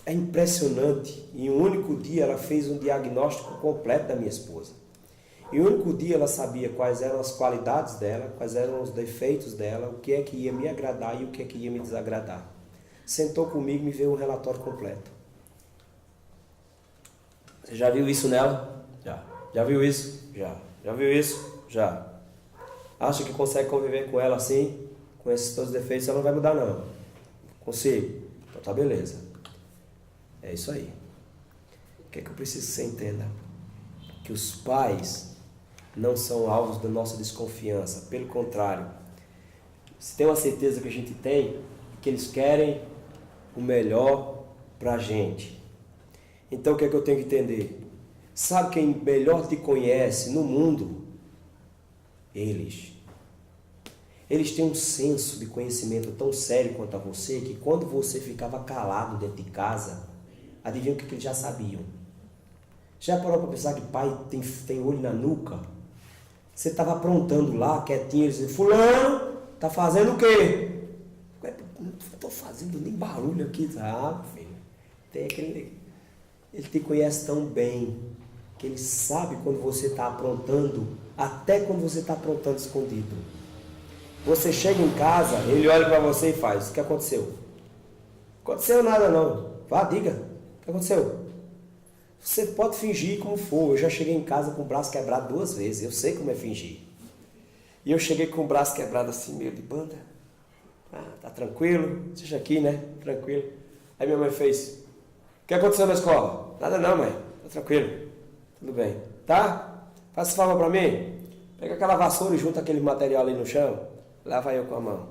Speaker 1: É impressionante. Em um único dia ela fez um diagnóstico completo da minha esposa. Em um único dia ela sabia quais eram as qualidades dela, quais eram os defeitos dela, o que é que ia me agradar e o que é que ia me desagradar. Sentou comigo e me veio um relatório completo. Você já viu isso nela? Já. Já viu isso? Já. Já viu isso? Já. Acha que consegue conviver com ela assim? Com esses todos os defeitos, ela não vai mudar não. Consigo? Então tá beleza. É isso aí. O que é que eu preciso que você entenda? Que os pais não são alvos da nossa desconfiança. Pelo contrário. Se tem uma certeza que a gente tem, que eles querem o melhor pra gente. Então o que é que eu tenho que entender? Sabe quem melhor te conhece no mundo? Eles. Eles têm um senso de conhecimento tão sério quanto a você, que quando você ficava calado dentro de casa, adivinha o que eles já sabiam? Já parou para pensar que pai tem olho na nuca? Você estava aprontando lá, quietinho, eles diziam, fulano, tá fazendo o quê? Não estou fazendo nem barulho aqui. Ah, filho, tem aquele... Ele te conhece tão bem, que ele sabe quando você está aprontando, até quando você está aprontando escondido. Você chega em casa, ele olha para você e faz, o que aconteceu? Não aconteceu nada não. Vá, diga, o que aconteceu? Você pode fingir como for. Eu já cheguei em casa com o braço quebrado 2 vezes. Eu sei como é fingir. E eu cheguei com o braço quebrado assim, meio de banda. Tá tranquilo? Seja aqui, né? Tranquilo. Aí minha mãe fez: o que aconteceu na escola? Nada não, mãe. Tá tranquilo. Tudo bem. Tá? Faça favor pra mim. Pega aquela vassoura e junta aquele material ali no chão. Lava eu com a mão.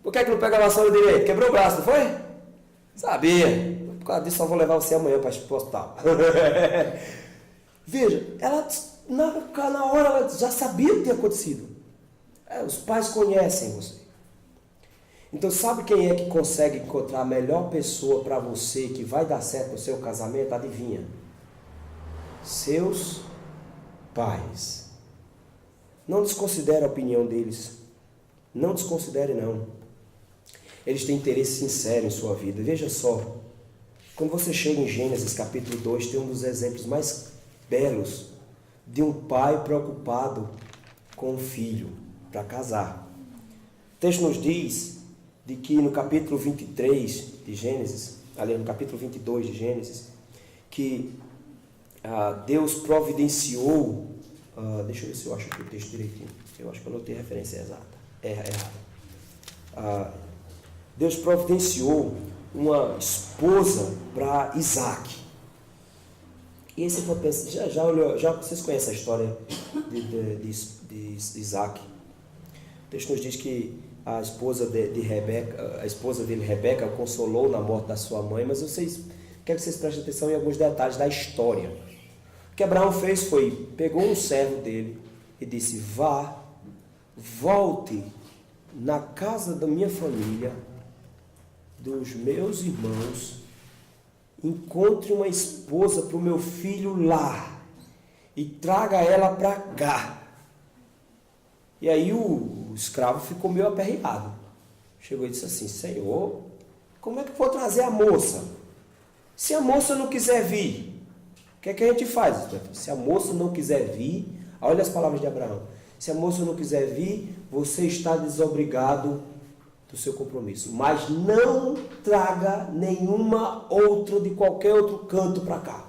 Speaker 1: Por que não pega a vassoura direito? Quebrou o braço, não foi? Sabia. Por causa disso, só vou levar você amanhã para o hospital. Veja, ela na hora ela já sabia o que tinha acontecido. Os pais conhecem você. Então, sabe quem é que consegue encontrar a melhor pessoa para você que vai dar certo no seu casamento? Adivinha? Seus pais. Não desconsidere a opinião deles. Não desconsidere, não. Eles têm interesse sincero em sua vida. Veja só, quando você chega em Gênesis capítulo 2, tem um dos exemplos mais belos de um pai preocupado com o filho para casar. O texto nos diz de que no capítulo 23 de Gênesis, ali no capítulo 22 de Gênesis, que Deus providenciou, deixa eu ver se eu acho aqui o texto direitinho, eu acho que eu não tenho referência exata, errada. Deus providenciou uma esposa para Isaac. E aí você pode pensar, já vocês conhecem a história de Isaac. O texto nos diz que a esposa dele, Rebeca, o consolou na morte da sua mãe, mas quero que vocês prestem atenção em alguns detalhes da história. O que Abraão fez foi, pegou um servo dele e disse: volte na casa da minha família, dos meus irmãos, encontre uma esposa para o meu filho lá e traga ela para cá. E aí o escravo ficou meio aperreado. Chegou e disse assim: Senhor, como é que eu vou trazer a moça? Se a moça não quiser vir, o que é que a gente faz? Se a moça não quiser vir, olha as palavras de Abraão: se a moça não quiser vir, você está desobrigado do seu compromisso, mas não traga nenhuma outra de qualquer outro canto para cá,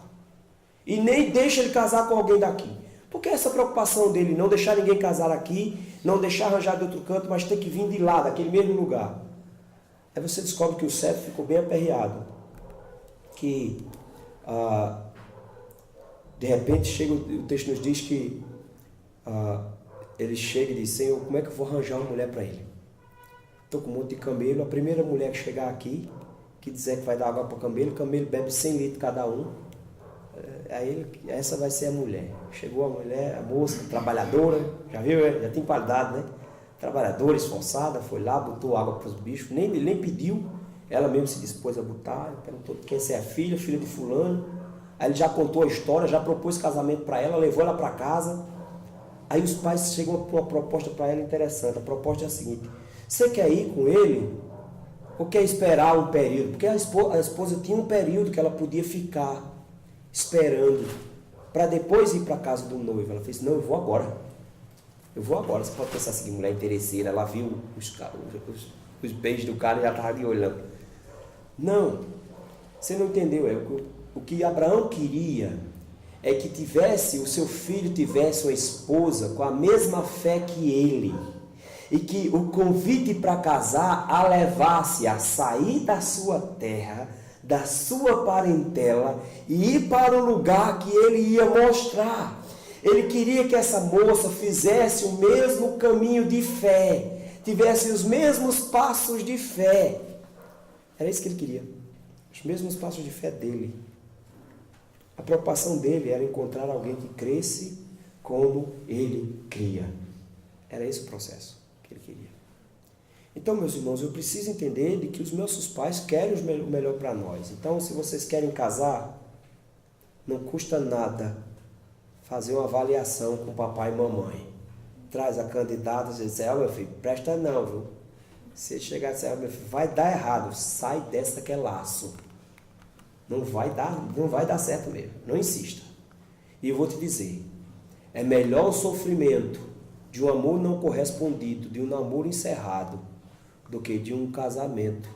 Speaker 1: e nem deixa ele casar com alguém daqui, porque essa preocupação dele, não deixar ninguém casar aqui, não deixar arranjar de outro canto, mas tem que vir de lá, daquele mesmo lugar. Aí você descobre que o servo ficou bem aperreado, que de repente chega, o texto nos diz que ele chega e diz: Senhor, como é que eu vou arranjar uma mulher para ele? Estou com um monte de camelo. A primeira mulher que chegar aqui, que dizer que vai dar água para o camelo bebe 100 litros cada um. Aí essa vai ser a mulher. Chegou a mulher, a moça, trabalhadora, já viu? Já tem qualidade, né? Trabalhadora, esforçada, foi lá, botou água para os bichos, nem pediu, ela mesmo se dispôs a botar, perguntou quem é a filha de fulano. Aí ele já contou a história, já propôs casamento para ela, levou ela para casa. Aí os pais chegam com uma proposta para ela interessante. A proposta é a seguinte: você quer ir com ele ou quer esperar um período? Porque a esposa tinha um período que ela podia ficar esperando para depois ir para a casa do noivo. Ela fez: não, eu vou agora. Você pode pensar assim, mulher interesseira, ela viu os beijos do cara e já estava de olhando. Não, você não entendeu. O que Abraão queria é que o seu filho tivesse uma esposa com a mesma fé que ele, e que o convite para casar a levasse a sair da sua terra, da sua parentela, e ir para o lugar que ele ia mostrar. Ele queria que essa moça fizesse o mesmo caminho de fé, tivesse os mesmos passos de fé. Era isso que ele queria, os mesmos passos de fé dele. A preocupação dele era encontrar alguém que cresce como ele cria. Era esse o processo que ele queria. Então, meus irmãos, eu preciso entender de que os nossos pais querem o melhor para nós. Então, se vocês querem casar, não custa nada fazer uma avaliação com papai e mamãe. Traz a candidata e diz: meu filho, presta não, viu? Se chegar e dizer: meu filho, vai dar errado, sai dessa que é laço. Não vai dar certo mesmo. Não insista. E eu vou te dizer, é melhor o sofrimento de um amor não correspondido, de um namoro encerrado, do que de um casamento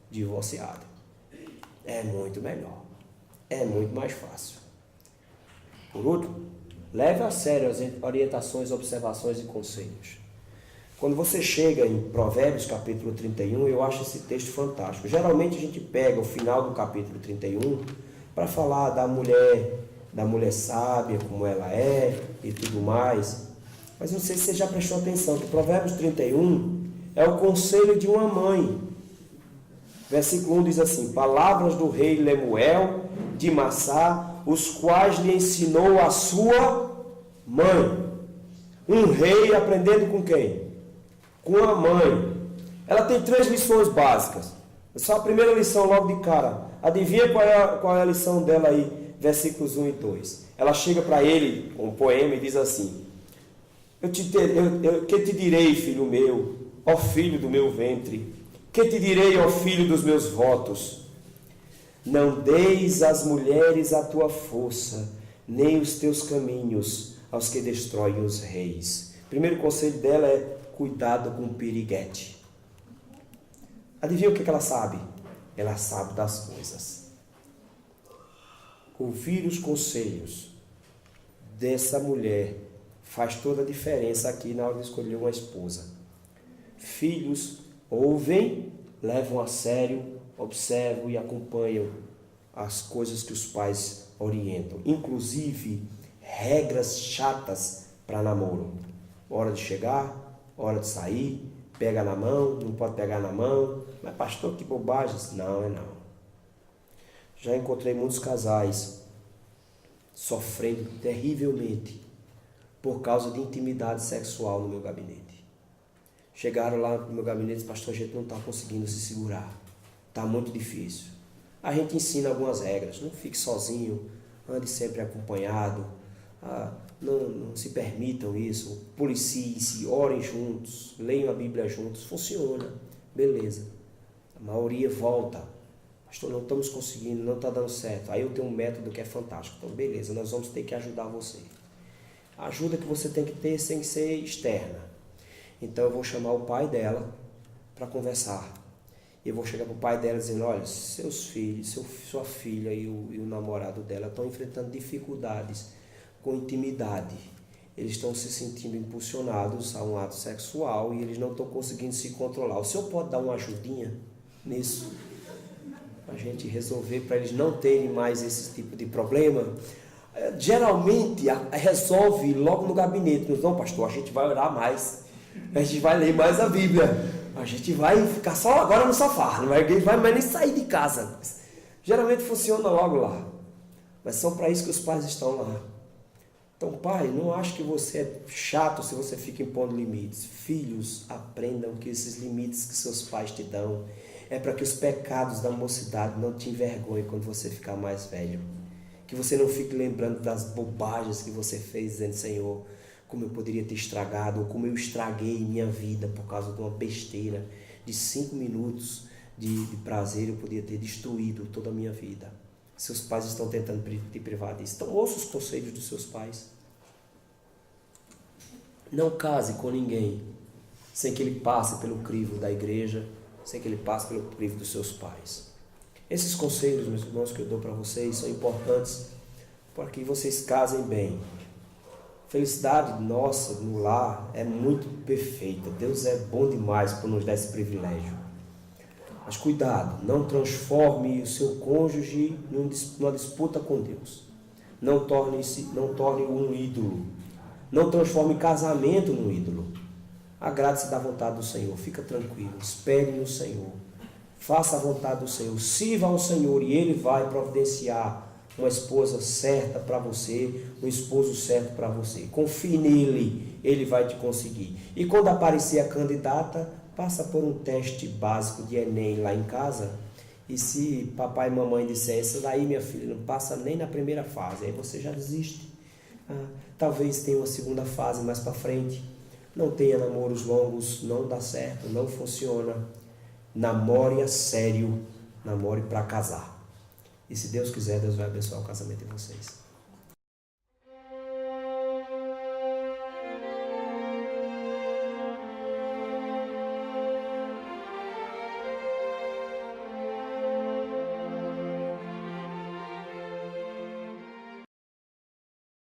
Speaker 1: divorciado. É muito melhor. É muito mais fácil. Por último, Leve a sério as orientações, observações e conselhos. Quando você chega em Provérbios capítulo 31, eu acho esse texto fantástico. Geralmente a gente pega o final do capítulo 31 para falar da mulher sábia, como ela é e tudo mais. Mas não sei se você já prestou atenção que Provérbios 31 é o conselho de uma mãe. Versículo 1 diz assim: palavras do rei Lemuel de Massá, os quais lhe ensinou a sua mãe. Um rei aprendendo com quem? Com a mãe. Ela tem 3 lições básicas. Só a primeira lição logo de cara. Adivinha qual é a lição dela aí? Versículos 1 e 2. Ela chega para ele com um poema e diz assim: que te direi, filho meu, ó filho do meu ventre? Que te direi, ó filho dos meus votos? Não deis às mulheres a tua força, nem os teus caminhos aos que destroem os reis. O primeiro conselho dela é cuidado com o piriguete. Adivinha o que ela sabe? Ela sabe das coisas. Ouvir os conselhos dessa mulher faz toda a diferença aqui na hora de escolher uma esposa. Filhos ouvem, levam a sério, observam e acompanham as coisas que os pais orientam. Inclusive, regras chatas para namoro. Hora de chegar, hora de sair, pega na mão, não pode pegar na mão. Mas pastor, que bobagens. Não, é não. Já encontrei muitos casais sofrendo terrivelmente por causa de intimidade sexual no meu gabinete. Chegaram lá no meu gabinete e disseram: pastor, a gente não está conseguindo se segurar. Está muito difícil. A gente ensina algumas regras. Não fique sozinho, ande sempre acompanhado. Não se permitam isso. Policiem-se, orem juntos, leiam a Bíblia juntos. Funciona. Beleza. A maioria volta. Pastor, não estamos conseguindo, não está dando certo. Aí eu tenho um método que é fantástico. Então, beleza, nós vamos ter que ajudar você. A ajuda que você tem que ter tem que ser externa. Então, eu vou chamar o pai dela para conversar. Eu vou chegar para o pai dela dizendo: olha, seus filhos, sua filha e o namorado dela estão enfrentando dificuldades com intimidade. Eles estão se sentindo impulsionados a um ato sexual e eles não estão conseguindo se controlar. O senhor pode dar uma ajudinha nisso? A gente resolver para eles não terem mais esse tipo de problema. Geralmente resolve logo no gabinete. Não, pastor, a gente vai orar mais, a gente vai ler mais a Bíblia, a gente vai ficar só agora no sofá, não vai mais nem sair de casa. Geralmente funciona logo lá, mas são para isso que os pais estão lá. Então, pai, não acho que você é chato se você fica impondo limites. Filhos, aprendam que esses limites que seus pais te dão é para que os pecados da mocidade não te envergonhem quando você ficar mais velho. Que você não fique lembrando das bobagens que você fez, dizendo: Senhor, como eu poderia ter estragado, ou como eu estraguei minha vida por causa de uma besteira de 5 minutos de prazer, eu poderia ter destruído toda a minha vida. Seus pais estão tentando te privar disso. Então, ouça os conselhos dos seus pais. Não case com ninguém sem que ele passe pelo crivo da igreja, sem que ele passe pelo crivo dos seus pais. Esses conselhos, meus irmãos, que eu dou para vocês são importantes para que vocês casem bem. Felicidade nossa no lar é muito perfeita. Deus é bom demais por nos dar esse privilégio. Mas cuidado, não transforme o seu cônjuge numa disputa com Deus. Não torne um ídolo. Não transforme casamento num ídolo. Agrade-se da vontade do Senhor. Fica tranquilo. Espere no Senhor. Faça a vontade do Senhor. Sirva ao Senhor e Ele vai providenciar uma esposa certa para você, um esposo certo para você. Confie nele, Ele vai te conseguir. E quando aparecer a candidata, passa por um teste básico de Enem lá em casa. E se papai e mamãe disser: essa daí, minha filha, não passa nem na primeira fase, aí você já desiste. Talvez tenha uma segunda fase mais para frente. Não tenha namoros longos, não dá certo, não funciona. Namore a sério, namore para casar. E se Deus quiser, Deus vai abençoar o casamento de vocês.